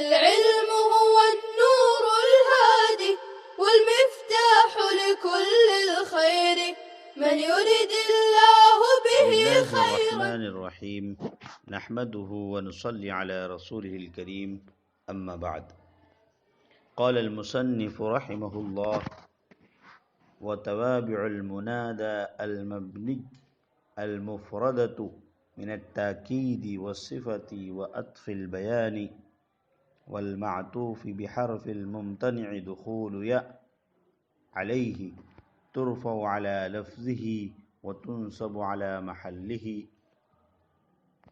العلم هو النور الهادي والمفتاح لكل الخير من يرد الله به بسم الله خيرا. الرحمن الرحيم نحمده ونصلي على رسوله الكريم أما بعد. قال المصنف رحمه الله: وتوابع المنادى المبني المفردة من التأكيد والصفة وعطف البيان والمعطوف بحرف الممتنع دخول ياء عليه ترفع على لفظه وتنصب على محله،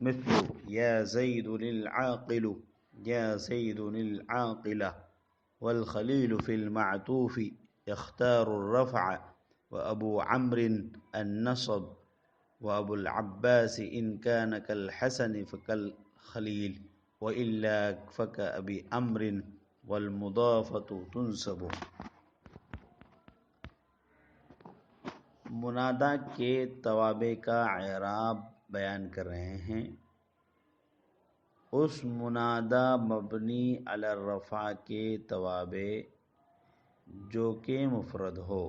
مثل يا زيد العاقل، يا زيد العاقلة. والخليل في المعطوف يختار الرفع، وأبو عمرو النصب، وأبو العباس إن كان كالحسن فكالخليل وإلا فكأبي عمرو. والمضافة تنصب. منادا کے توابع کا اعراب بیان کر رہے ہیں. اس منادا مبنی علی الرفع کے توابع جو کہ مفرد ہو.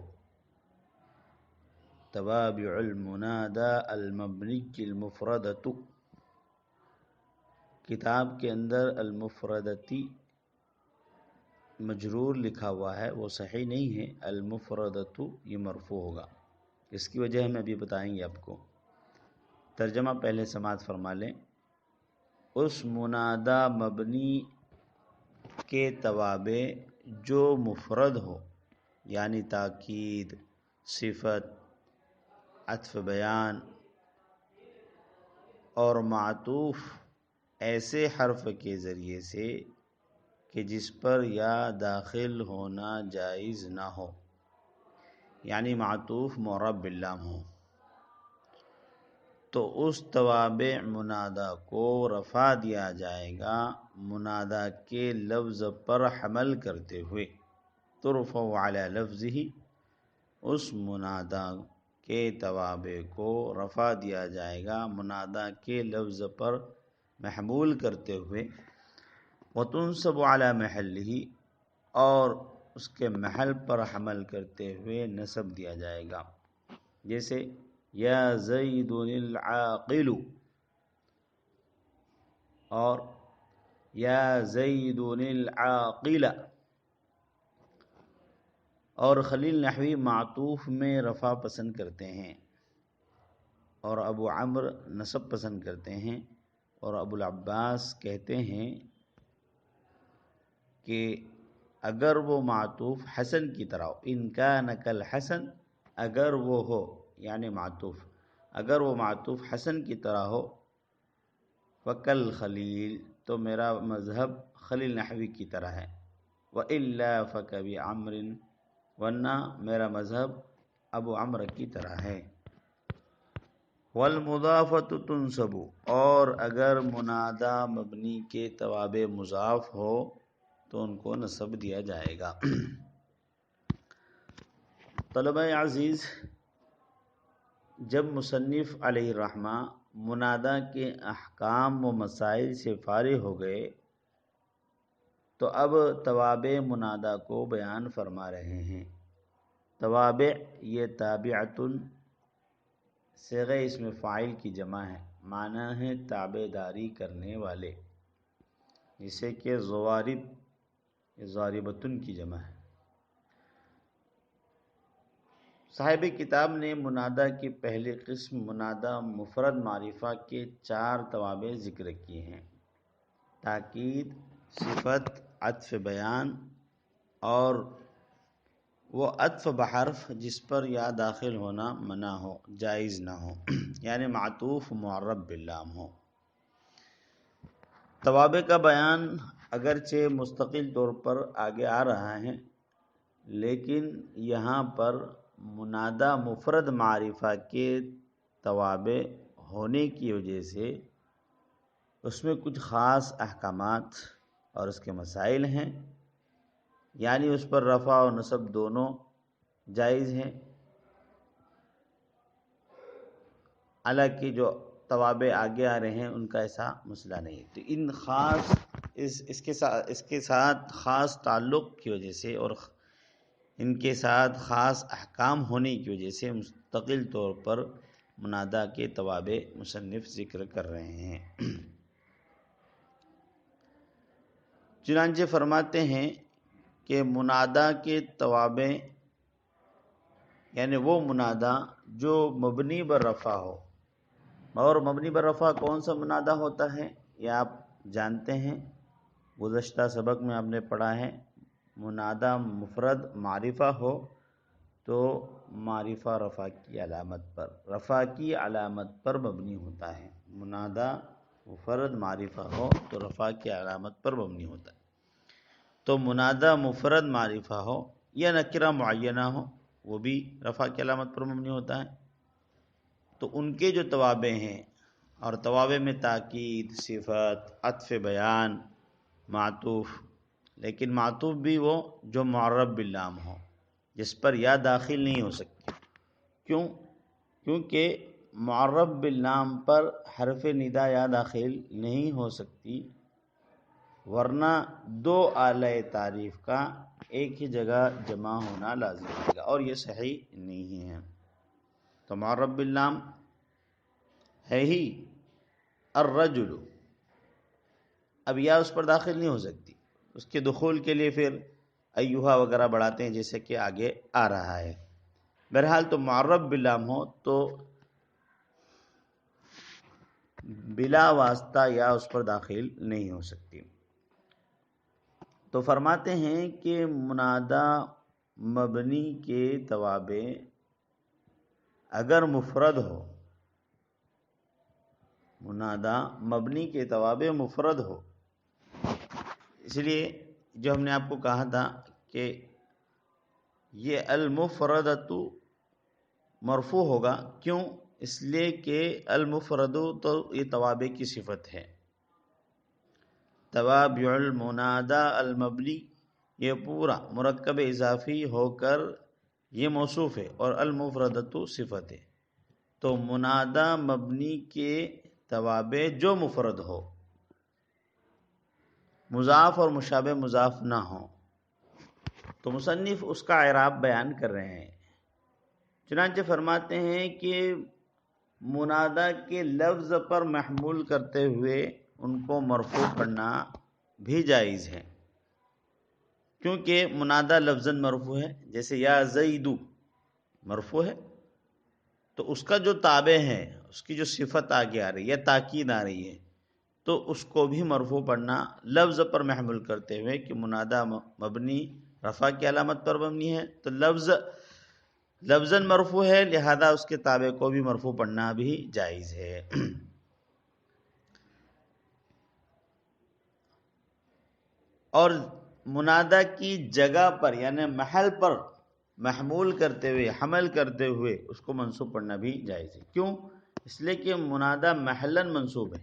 توابع المنادا المبنی المفردۃ، کتاب کے اندر المفردتی مجرور لکھا ہوا ہے، وہ صحیح نہیں ہے. المفردۃ یہ مرفوع ہوگا. اس کی وجہ ہم ابھی بتائیں گے آپ کو. ترجمہ پہلے سماعت فرما لیں. اس منادا مبنی کے توابع جو مفرد ہو، یعنی تاکید، صفت، عطف بیان اور معطوف ایسے حرف کے ذریعے سے کہ جس پر یا داخل ہونا جائز نہ ہو، یعنی معطوف معرب باللام ہو، تو اس توابع منادا کو رفع دیا جائے گا منادا کے لفظ پر حمل کرتے ہوئے. ترفع علی لفظہ، اس منادا کے توابع کو رفع دیا جائے گا منادا کے لفظ پر محمول کرتے ہوئے. وتنصب علی محلہ، اور اس کے محل پر حمل کرتے ہوئے نصب دیا جائے گا. جیسے یا زید العاقل اور یا زید العاقل. اور خلیل نحوی معطوف میں رفع پسند کرتے ہیں، اور ابو عمرو نصب پسند کرتے ہیں، اور ابو العباس کہتے ہیں کہ اگر وہ معطوف حسن کی طرح ہو، ان کان کالحسن، اگر وہ ہو یعنی معطوف، اگر وہ معطوف حسن کی طرح ہو، فکل خلیل، تو میرا مذہب خلیل نحوی کی طرح ہے. وإلا فکبی عمر، ورنہ میرا مذہب ابو عمرو کی طرح ہے. والمضافۃ تنصب، اور اگر منادا مبنی کے توابع مضاف ہو تو ان کو نصب دیا جائے گا. طلبہ عزیز، جب مصنف علیہ الرحمہ منادا کے احکام و مسائل سے فارغ ہو گئے تو اب توابع منادا کو بیان فرما رہے ہیں. توابع یہ تابعتن صیغہ اسم فاعل کی جمع ہے، معنی ہے تابع داری کرنے والے، جسے کہ ضوارب، ضاربتن کی جمع ہے. صاحب کتاب نے منادا کی پہلی قسم منادا مفرد معرفہ کے 4 توابع ذکر کیے ہیں: تاکید، صفت، عطف بیان، اور وہ عطف بحرف جس پر یا داخل ہونا منع ہو، جائز نہ ہو، یعنی معطوف معرب باللام ہو. توابع کا بیان اگرچہ مستقل طور پر آگے آ رہا ہے، لیکن یہاں پر منادا مفرد معرفہ کے توابع ہونے کی وجہ سے اس میں کچھ خاص احکامات اور اس کے مسائل ہیں، یعنی اس پر رفع و نصب دونوں جائز ہیں. حالانکہ جو توابع آگے آ رہے ہیں ان کا ایسا مسئلہ نہیں ہے. تو ان خاص اس کے ساتھ خاص تعلق کی وجہ سے اور ان کے ساتھ خاص احکام ہونے کی وجہ سے مستقل طور پر منادا کے توابع مصنف ذکر کر رہے ہیں۔ چنانچہ فرماتے ہیں کہ منادا کے توابع یعنی وہ منادا جو مبنی بر رفع ہو، اور مبنی بر رفع کون سا منادا ہوتا ہے یہ آپ جانتے ہیں، گزشتہ سبق میں آپ نے پڑھا ہے۔ منادا مفرد معرفہ ہو تو معرفہ رفع کی علامت پر مبنی ہوتا ہے۔ منادا مفرد معرفہ ہو تو رفع کی علامت پر مبنی ہوتا ہے۔ تو منادا مفرد معرفہ ہو یا نکرہ معینہ ہو وہ بھی رفع کی علامت پر مبنی ہوتا ہے۔ تو ان کے جو توابع ہیں، اور توابع میں تاکید، صفت، عطف بیان، معطوف، لیکن معطوف بھی وہ جو معرب باللام ہو، جس پر یا داخل نہیں ہو سکتی۔ کیونکہ معرب باللام پر حرف ندا یا داخل نہیں ہو سکتی، ورنہ دو آلہ تعریف کا ایک ہی جگہ جمع ہونا لازم ہوگا، اور یہ صحیح نہیں ہے۔ تو معرب باللام ہے ہی الرجل، اب یا اس پر داخل نہیں ہو سکتی، اس کے دخول کے لیے پھر ایہا وغیرہ بڑھاتے ہیں جیسے کہ آگے آ رہا ہے۔ بہرحال تو معرب باللام ہو تو بلا واسطہ یا اس پر داخل نہیں ہو سکتی۔ تو فرماتے ہیں کہ منادا مبنی کے توابع اگر مفرد ہو، منادا مبنی کے توابع مفرد ہو، اس لیے جو ہم نے آپ کو کہا تھا کہ یہ المفردۃ مرفوع ہوگا، کیوں؟ اس لیے کہ المفرد تو یہ توابع کی صفت ہے۔ توابع المنادا المبنی یہ پورا مرکب اضافی ہو کر یہ موصوف ہے اور المفردۃ صفت ہے۔ تو منادا مبنی کے توابع جو مفرد ہو، مضاف اور مشابہ مضاف نہ ہو، تو مصنف اس کا اعراب بیان کر رہے ہیں۔ چنانچہ فرماتے ہیں کہ منادا کے لفظ پر محمول کرتے ہوئے ان کو مرفوع پڑھنا بھی جائز ہے، کیونکہ منادا لفظاً مرفوع ہے، جیسے یا زیدو مرفوع ہے، تو اس کا جو تابع ہے، اس کی جو صفت آگے آ رہی ہے یا تاکید آ رہی ہے، تو اس کو بھی مرفوع پڑھنا لفظ پر محمول کرتے ہوئے کہ منادا مبنی رفع کی علامت پر مبنی ہے، تو لفظاً مرفوع ہے، لہذا اس کے تابع کو بھی مرفوع پڑھنا بھی جائز ہے۔ اور منادا کی جگہ پر یعنی محل پر محمول کرتے ہوئے، حمل کرتے ہوئے اس کو منصوب پڑھنا بھی جائز ہے۔ کیوں؟ اس لیے کہ منادا محلاً منصوب ہے،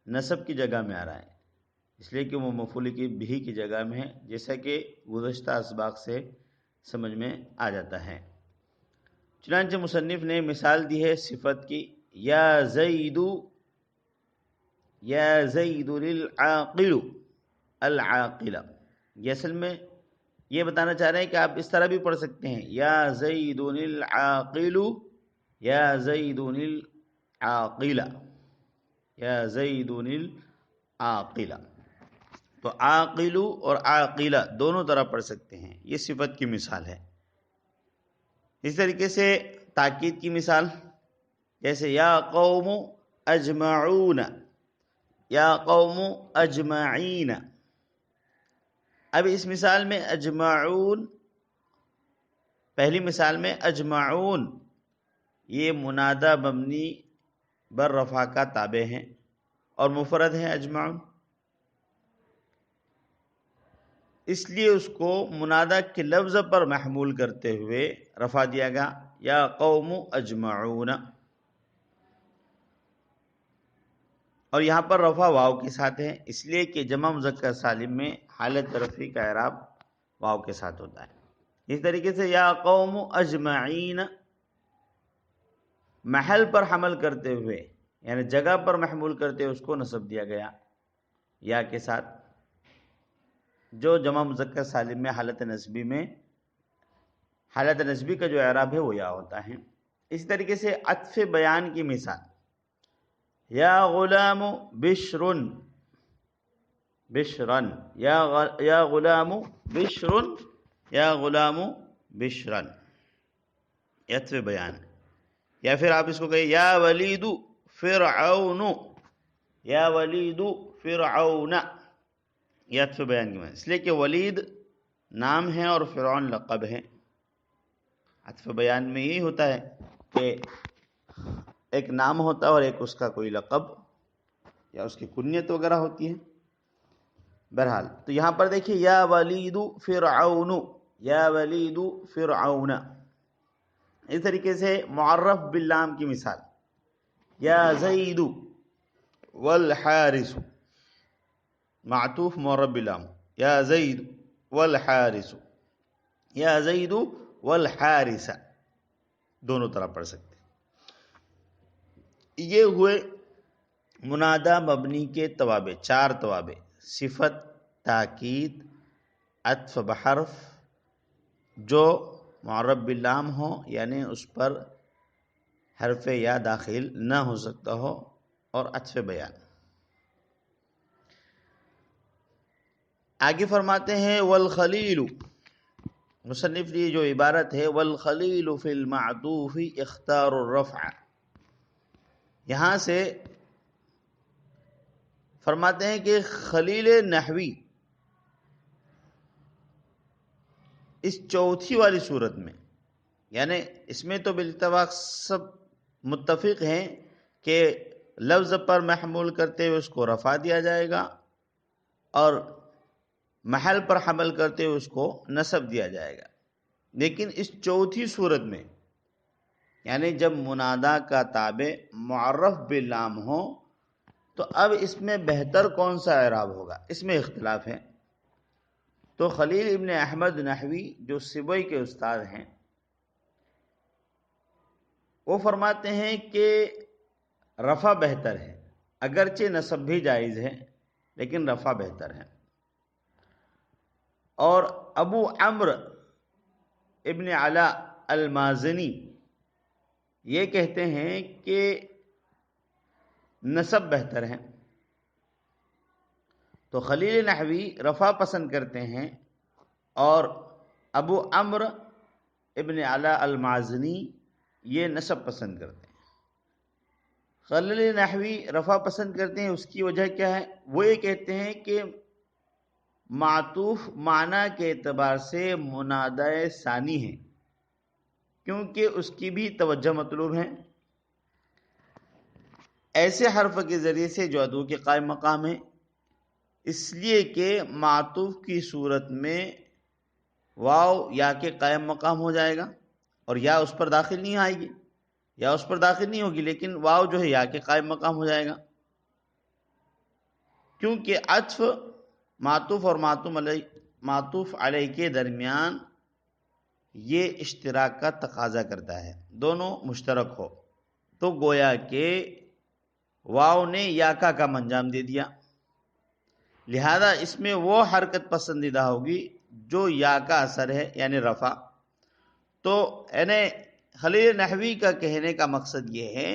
نصب کی جگہ میں آ رہا ہے، اس لیے کہ وہ مفعول بھی کی جگہ میں ہے، جیسا کہ گزشتہ اسباق سے سمجھ میں آ جاتا ہے۔ چنانچہ مصنف نے مثال دی ہے صفت کی، یا زید للعاقل العاقل، یہ اصل میں یہ بتانا چاہ رہے ہیں کہ آپ اس طرح بھی پڑھ سکتے ہیں، یا زید العاقل، یا زید العاقل، یا زید العاقل، تو عاقل اور عاقلہ دونوں طرح پڑھ سکتے ہیں، یہ صفت کی مثال ہے۔ اس طریقے سے تاکید کی مثال، جیسے یا قوم اجمعون، یا قوم اجمعین۔ اب اس مثال میں اجمعون، پہلی مثال میں اجمعون یہ منادا مبنی بر رفع کا تابع ہیں اور مفرد ہے اجمعون، اس لیے اس کو منادا کے لفظ پر محمول کرتے ہوئے رفع دیا گیا، یا قوم اجمعون، اور یہاں پر رفع واو کے ساتھ ہے، اس لیے کہ جمع مذکر سالم میں حالت رفعی کا اعراب واو کے ساتھ ہوتا ہے۔ اس طریقے سے یا قوم اجمعین محل پر حمل کرتے ہوئے یعنی جگہ پر محمول کرتے ہوئے اس کو نصب دیا گیا یا کے ساتھ، جو جمع مذکر سالم میں حالت نسبی کا جو اعراب ہے وہ یا ہوتا ہے۔ اسی طریقے سے عطف بیان کی مثال، یا غلام بشرن، بشرن، یا غلام بشرن، یا غلام بشرن، یہ عطف بیان۔ یا پھر آپ اس کو کہیں یا ولید فرعون، یا ولید فرعون، یہ عطف بیان کی مثال، اس لیے کہ ولید نام ہے اور فرعون لقب ہے۔ عطف بیان میں یہی ہوتا ہے کہ ایک نام ہوتا ہے اور ایک اس کا کوئی لقب یا اس کی کنیت وغیرہ ہوتی ہے۔ بہرحال تو یہاں پر دیکھیے یا ولید فرعون، یا ولید فرعون۔ اس طریقے سے معرف باللام کی مثال، یا زید والحارس، معطوف معرف باللام، یا زید والحارس، یا زید والحارس، دونوں طرح پڑھ سکتے۔ یہ ہوئے منادہ مبنی کے توابع، 4 توابع: صفت، تاکید، عطف بحرف جو معرب باللام ہو یعنی اس پر حرف یا داخل نہ ہو سکتا ہو، اور عطف بیان۔ آگے فرماتے ہیں والخلیل، مصنف کی جو عبارت ہے والخلیل فی المعطوف اختار الرفع، یہاں سے فرماتے ہیں کہ خلیل نحوی اس چوتھی والی صورت میں، یعنی اس میں تو بالاتفاق سب متفق ہیں کہ لفظ پر محمول کرتے ہوئے اس کو رفع دیا جائے گا اور محل پر حمل کرتے ہوئے اس کو نصب دیا جائے گا، لیکن اس چوتھی صورت میں یعنی جب منادا کا تابع معرف باللام ہو تو اب اس میں بہتر کون سا اعراب ہوگا، اس میں اختلاف ہے۔ تو خلیل ابن احمد نحوی جو سبوی کے استاد ہیں وہ فرماتے ہیں کہ رفع بہتر ہے، اگرچہ نصب بھی جائز ہے لیکن رفع بہتر ہے۔ اور ابو عمرو ابن علا المازنی یہ کہتے ہیں کہ نصب بہتر ہے۔ تو خلیل نحوی رفع پسند کرتے ہیں اور ابو عمرو ابن علا المازنی یہ نصب پسند کرتے ہیں۔ خلیل نحوی رفع پسند کرتے ہیں، اس کی وجہ کیا ہے؟ وہ یہ کہتے ہیں کہ معطوف معنی کے اعتبار سے منادہ ثانی ہے، کیونکہ اس کی بھی توجہ مطلوب ہے، ایسے حرف کے ذریعے سے جو ادو کے قائم مقام ہے، اس لیے کہ معطوف کی صورت میں واو یا کے قائم مقام ہو جائے گا اور یا اس پر داخل نہیں آئے گی، یا اس پر داخل نہیں ہوگی لیکن واو جو ہے یا کے قائم مقام ہو جائے گا، کیونکہ عطف معطوف اور معطوف علیہ کے درمیان یہ اشتراک کا تقاضا کرتا ہے، دونوں مشترک ہو، تو گویا کہ واو نے یا کا کام انجام دے دیا، لہذا اس میں وہ حرکت پسندیدہ ہوگی جو یا کا اثر ہے یعنی رفع۔ تو یعنی خلیل نحوی کا کہنے کا مقصد یہ ہے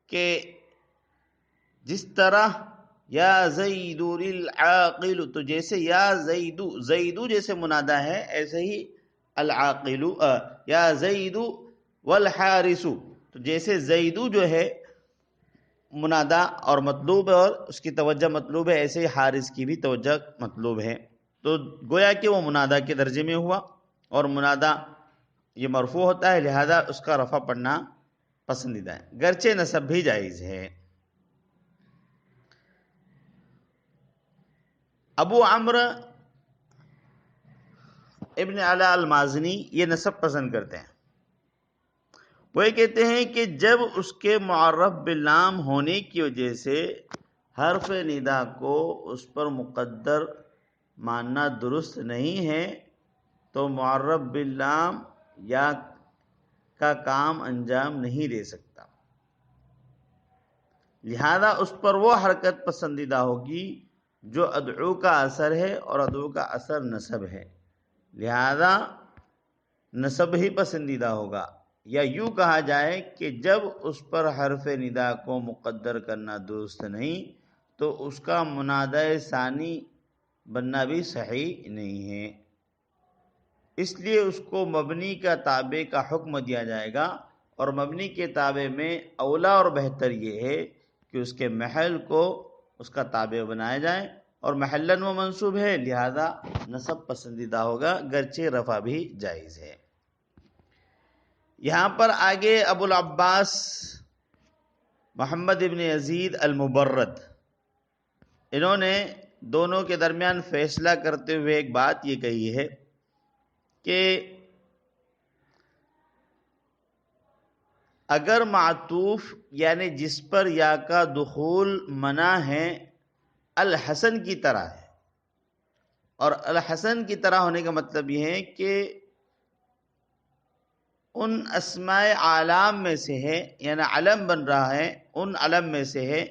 کہ جس طرح یا زید العاقل، تو جیسے یا زیدو جیسے منادہ ہے، ایسے ہی العاقل یا زید والحارس، تو جیسے زیدو جو ہے منادہ اور مطلوب ہے اور اس کی توجہ مطلوب ہے، ایسے ہی حارس کی بھی توجہ مطلوب ہے، تو گویا کہ وہ منادہ کے درجے میں ہوا اور منادہ یہ مرفوع ہوتا ہے، لہذا اس کا رفع پڑھنا پسندیدہ ہے، گرچہ نصب بھی جائز ہے۔ ابو عمرو ابن علا المازنی یہ نصب پسند کرتے ہیں، وہ یہ کہتے ہیں کہ جب اس کے معرف باللام ہونے کی وجہ سے حرف ندا کو اس پر مقدر ماننا درست نہیں ہے تو معرف باللام یا کا کام انجام نہیں دے سکتا، لہذا اس پر وہ حرکت پسندیدہ ہوگی جو ادعو کا اثر ہے اور ادعو کا اثر نصب ہے، لہذا نصب ہی پسندیدہ ہوگا۔ یا یوں کہا جائے کہ جب اس پر حرف ندا کو مقدر کرنا درست نہیں تو اس کا منادہ ثانی بننا بھی صحیح نہیں ہے، اس لیے اس کو مبنی کا تابع کا حکم دیا جائے گا، اور مبنی کے تابع میں اولا اور بہتر یہ ہے کہ اس کے محل کو اس کا تابع بنایا جائے، اور محلن و منصوب ہے لہذا نصب پسندیدہ ہوگا گرچہ رفع بھی جائز ہے۔ یہاں پر آگے ابو العباس محمد ابن یزید المبرد، انہوں نے دونوں کے درمیان فیصلہ کرتے ہوئے ایک بات یہ کہی ہے کہ اگر معطوف یعنی جس پر یا کا دخول منع ہے الحسن کی طرح ہے، اور الحسن کی طرح ہونے کا مطلب یہ ہے کہ ان اسماء اعلام میں سے ہے، یعنی علم بن رہا ہے ان علم میں سے ہے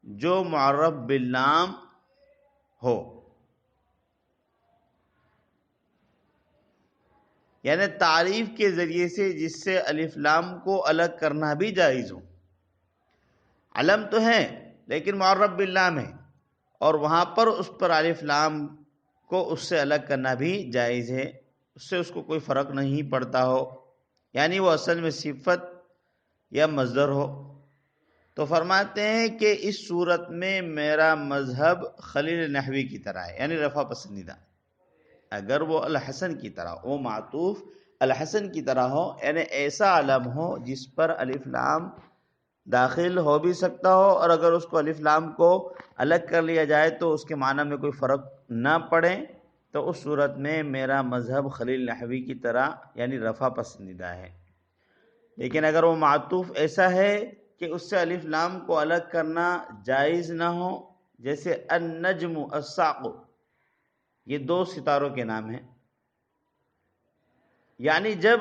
جو معرف باللام ہو، یعنی تعریف کے ذریعے سے جس سے الف لام کو الگ کرنا بھی جائز ہو۔ علم تو ہے لیکن معرف باللام ہے، اور وہاں پر اس پر الف لام کو اس سے الگ کرنا بھی جائز ہے، اس سے اس کو کوئی فرق نہیں پڑتا ہو، یعنی وہ اصل میں صفت یا مصدر ہو۔ تو فرماتے ہیں کہ اس صورت میں میرا مذہب خلیل نحوی کی طرح ہے، یعنی رفع پسندیدہ، اگر وہ الحسن کی طرح، وہ معطوف الحسن کی طرح ہو، یعنی ایسا علم ہو جس پر الف لام داخل ہو بھی سکتا ہو، اور اگر اس کو الف لام کو الگ کر لیا جائے تو اس کے معنی میں کوئی فرق نہ پڑے، تو اس صورت میں میرا مذہب خلیل نحوی کی طرح یعنی رفع پسندیدہ ہے۔ لیکن اگر وہ معطوف ایسا ہے کہ اس سے الف لام کو الگ کرنا جائز نہ ہو، جیسے النجم الساق، یہ دو ستاروں کے نام ہیں، یعنی جب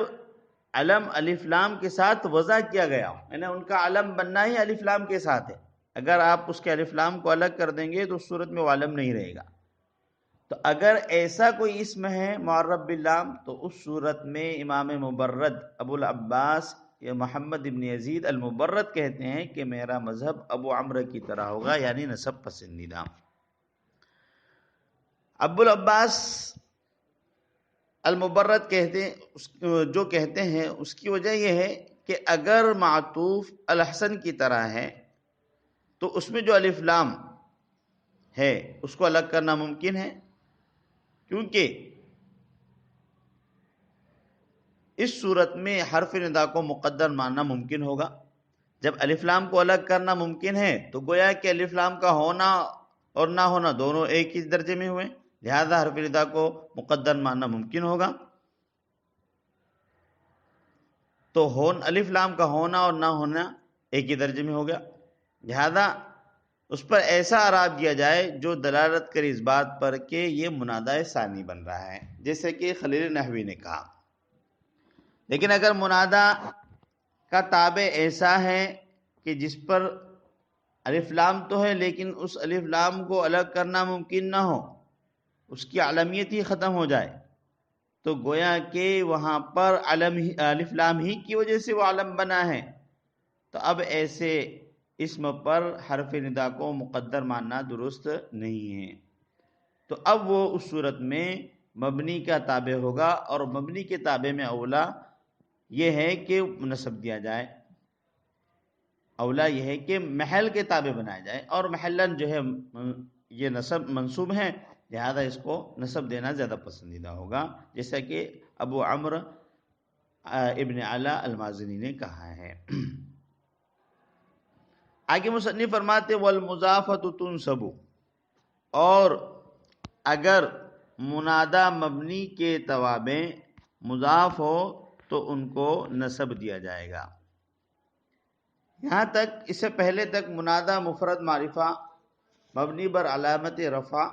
علم الف لام کے ساتھ وضع کیا گیا ہو، یعنی ان کا علم بننا ہی الف لام کے ساتھ ہے، اگر آپ اس کے الف لام کو الگ کر دیں گے تو اس صورت میں وہ علم نہیں رہے گا۔ تو اگر ایسا کوئی اسم ہے معرف باللام تو اس صورت میں امام مبرد ابو العباس یا محمد ابن یزید المبرد کہتے ہیں کہ میرا مذہب ابو عمرو کی طرح ہوگا، یعنی نصب پسندیدہ۔ ابو العباس المبرد کہتے ہیں، جو کہتے ہیں اس کی وجہ یہ ہے کہ اگر معطوف الحسن کی طرح ہے تو اس میں جو الف لام ہے اس کو الگ کرنا ممکن ہے، کیونکہ اس صورت میں حرف ندا کو مقدر ماننا ممکن ہوگا۔ جب الف لام کو الگ کرنا ممکن ہے تو گویا کہ الف لام کا ہونا اور نہ ہونا دونوں ایک ہی درجے میں ہوئے، لہذا حرف ندا کو مقدر ماننا ممکن ہوگا۔ تو الف لام کا ہونا اور نہ ہونا ایک ہی درجے میں ہو گیا، لہذا اس پر ایسا اعراب دیا جائے جو دلالت کرے اس بات پر کہ یہ منادہ ثانی بن رہا ہے، جیسے کہ خلیل نحوی نے کہا۔ لیکن اگر منادہ کا تابع ایسا ہے کہ جس پر الف لام تو ہے لیکن اس الف لام کو الگ کرنا ممکن نہ ہو، اس کی علمیت ہی ختم ہو جائے، تو گویا کہ وہاں پر الف لام ہی کی وجہ سے وہ علم بنا ہے، تو اب ایسے اسم پر حرف ندا کو مقدر ماننا درست نہیں ہے۔ تو اب وہ اس صورت میں مبنی کا تابع ہوگا، اور مبنی کے تابع میں اولا یہ ہے کہ نصب دیا جائے، اولا یہ ہے کہ محل کے تابع بنایا جائے، اور محلن جو ہے یہ نصب منصوب ہے، لہذا اس کو نصب دینا زیادہ پسندیدہ ہوگا، جیسا کہ ابو عمرو ابن علا المازنی نے کہا ہے۔ آگے مصنف فرماتے والمضافۃ تنصب، اور اگر منادہ مبنی کے توابع مضاف ہو تو ان کو نصب دیا جائے گا۔ یہاں تک اس سے پہلے تک منادہ مفرد معرفہ مبنی بر علامت رفع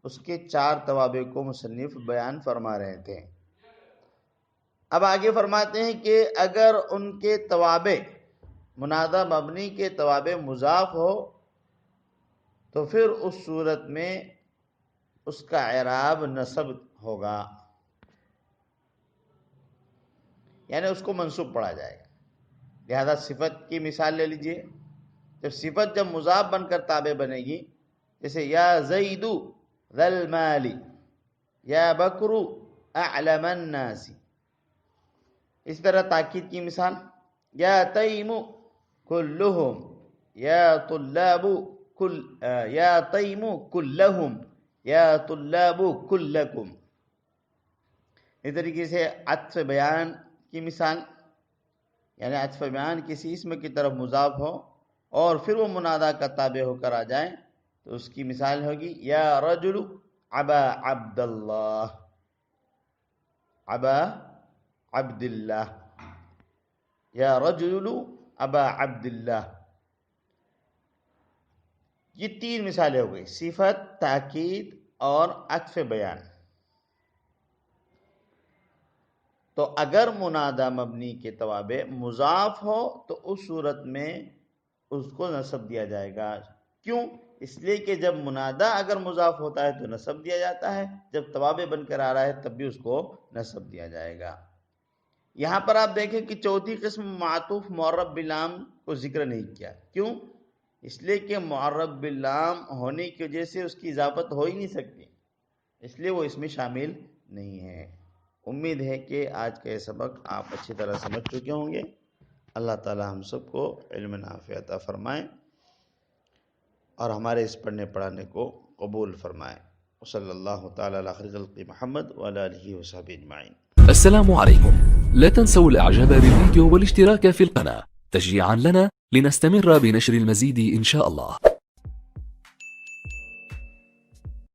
اس کے 4 توابع کو مصنف بیان فرما رہے تھے۔ اب آگے فرماتے ہیں کہ اگر ان کے توابع منادہ مبنی کے توابع مضاف ہو تو پھر اس صورت میں اس کا اعراب نصب ہوگا، یعنی اس کو منصوب پڑھا جائے گا۔ لہذا صفت کی مثال لے لیجئے، جب صفت جب مضاف بن کر تابع بنے گی، جیسے یا زید ذا المال، یا بکر اعلم الناس، اس طرح تاکید کی مثال یا تیم کلہم، یا طلاب یا تیم کلہم، یا طلاب کلکم۔ اس طریقے سے عطف بیان کی مثال، یعنی عطف بیان کسی اسم کی طرف مضاف ہو اور پھر وہ منادا کا تابع ہو کر آ جائیں تو اس کی مثال ہوگی یا رجل ابا عبد اللہ، ابا عبد اللہ، یا رجل ابا عبد اللہ۔ یہ تین مثالیں ہو گئی، صفت، تاکید اور عطف بیان۔ تو اگر منادہ مبنی کے توابع مضاف ہو تو اس صورت میں اس کو نصب دیا جائے گا۔ کیوں؟ اس لیے کہ جب منادہ اگر مضاف ہوتا ہے تو نصب دیا جاتا ہے، جب توابع بن کر آ رہا ہے تب بھی اس کو نصب دیا جائے گا۔ یہاں پر آپ دیکھیں کہ چوتھی قسم معطوف معرب باللام کو ذکر نہیں کیا۔ کیوں؟ اس لیے کہ معرب باللام ہونے کی وجہ سے اس کی اضافت ہو ہی نہیں سکتی، اس لیے وہ اس میں شامل نہیں ہے۔ امید ہے کہ آج کا یہ سبق آپ اچھی طرح سمجھ چکے ہوں گے۔ اللہ تعالی ہم سب کو علم نافع عطا فرمائے اور ہمارے اس پڑھنے پڑھانے کو قبول فرمائے۔ صلی اللہ تعالی علی خیر خلق محمد وعلی آلہ وصحبہ اجمعین۔ السلام عليكم. لا تنسوا الاعجاب بالفيديو والاشتراك في القناة تشجيعا لنا لنستمر بنشر المزيد إن شاء الله.